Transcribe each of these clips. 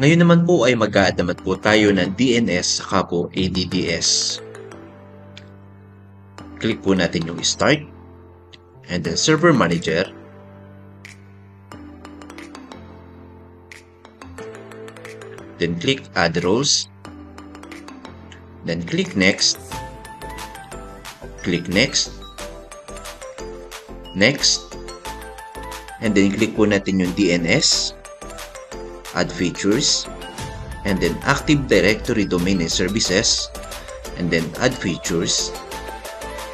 Ngayon naman po ay mag-a-add naman po tayo ng DNS saka po ADDS. Click po natin yung Start and then Server Manager. Then click Add Roles. Then click Next. Click Next. Next. And then click po natin yung DNS. Add Features. And then Active Directory Domain and Services. And then Add Features.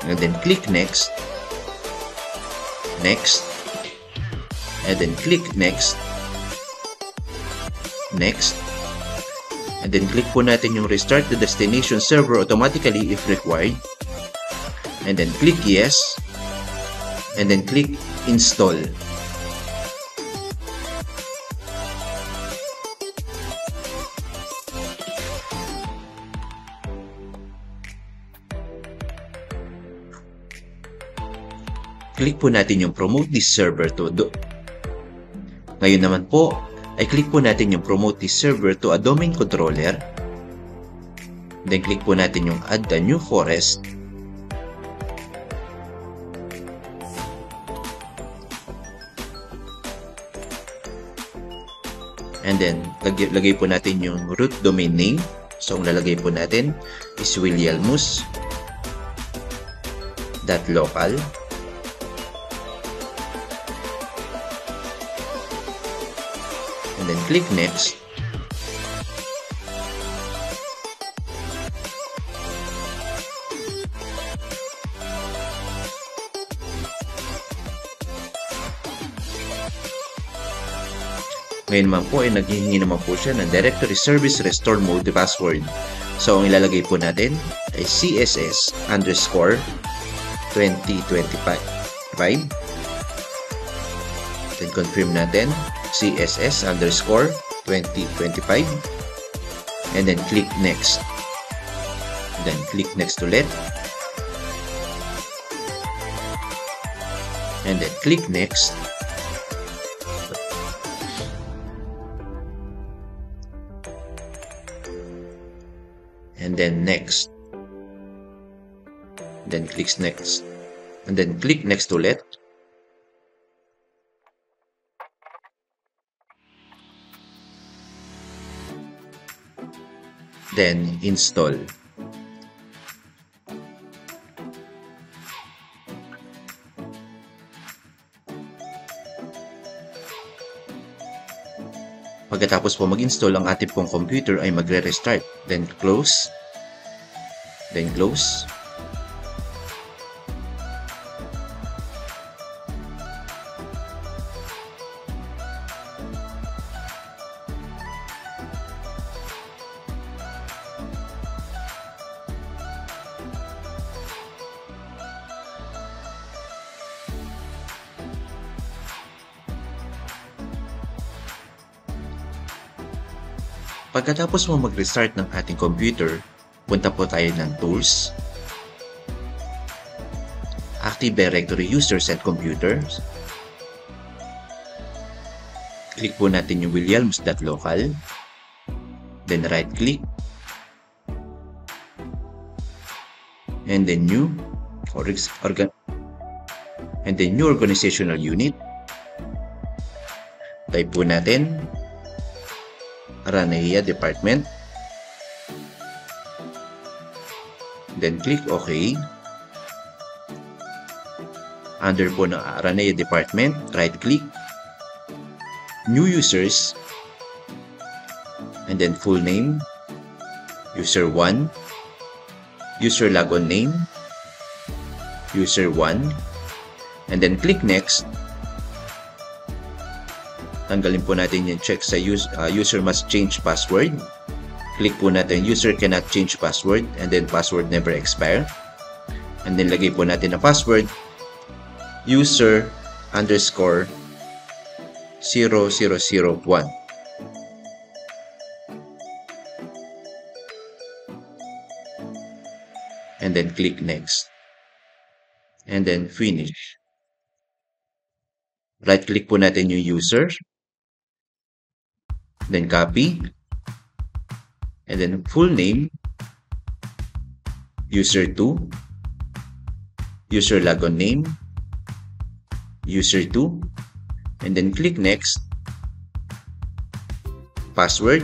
And then click Next. Next. And then click Next. Next. And then click po natin yung Restart the Destination Server automatically if required. And then click Yes. And then click Install. Click po natin yung Promote this server to Ngayon naman po, ay click po natin yung Promote this server to a domain controller. Then click po natin yung Add the new forest. And then, lagay po natin yung root domain name. So, ang lalagay po natin is willialmus.local. And then, click Next. Ngayon naman po ay naghihingi naman po siya ng Directory Service Restore Mode password. So, ang ilalagay po natin ay CSS_2025. Then, confirm natin CSS_2025. And then, click Next. Then, click Next ulit. And then, click Next. And then Next. Then click Next. And then click Next ulit. Then install. Pagkatapos po mag-install, ang ating pong computer ay magre-restart. Then close. Then close. Pagkatapos mo mag-restart ng ating computer, punta po tayo ng Tools, Active Directory Users and Computers. Click po natin yung willialmus.local. Then right-click. And then New Organizational Unit. Type po natin Aranea Department. Then click OK. Under po ng Aranea Department, right-click, New Users, and then full name, User 1, User Logon Name, User 1, and then click Next. Tanggalin po natin yung check sa user must change password. Click po natin user cannot change password and then password never expire. And then lagay po natin ang password user_0001. And then click Next. And then finish. Right click po natin yung user. Then copy. and then full name, user2, user logon name, user2, and then click next, password,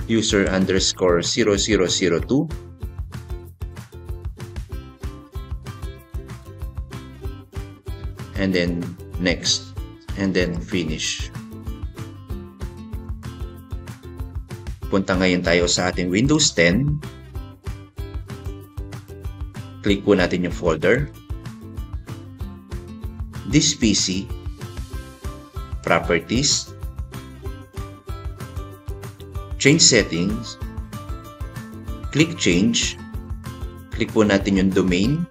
user underscore 0002, and then next, and then finish. Punta ngayon tayo sa ating Windows 10. Click po natin yung folder. This PC, Properties, Change Settings, click Change. Click po natin yung domain.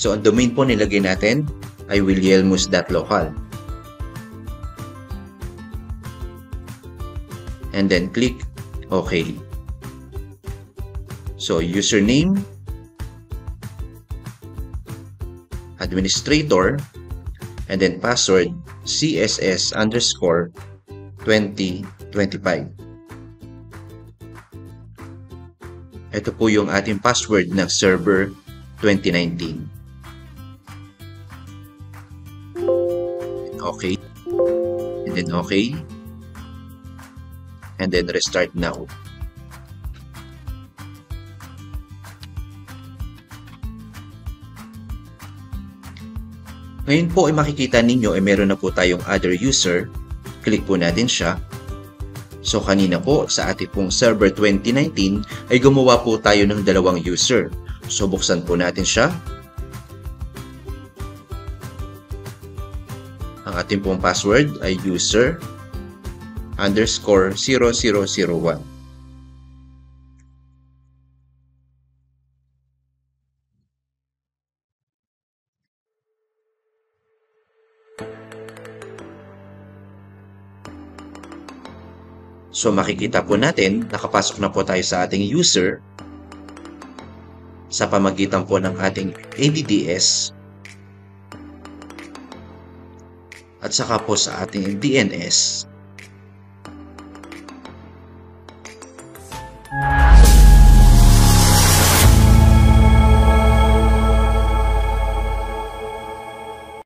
So, ang domain po nilagay natin ay willielmus.local. And then click OK. So, username, administrator, and then password, CSS underscore 2025. Ito po yung ating password ng server 2019. Okay. And then okay. And then restart now. Ngayon po ay makikita ninyo ay meron na po tayong other user. Click po natin siya. So kanina po sa ating pong server 2019 ay gumawa po tayo ng dalawang user. So buksan po natin siya. Ang ating pong password ay user underscore 0001. So makikita po natin, nakapasok na po tayo sa ating user sa pamagitan po ng ating ADDS at saka po sa ating DNS.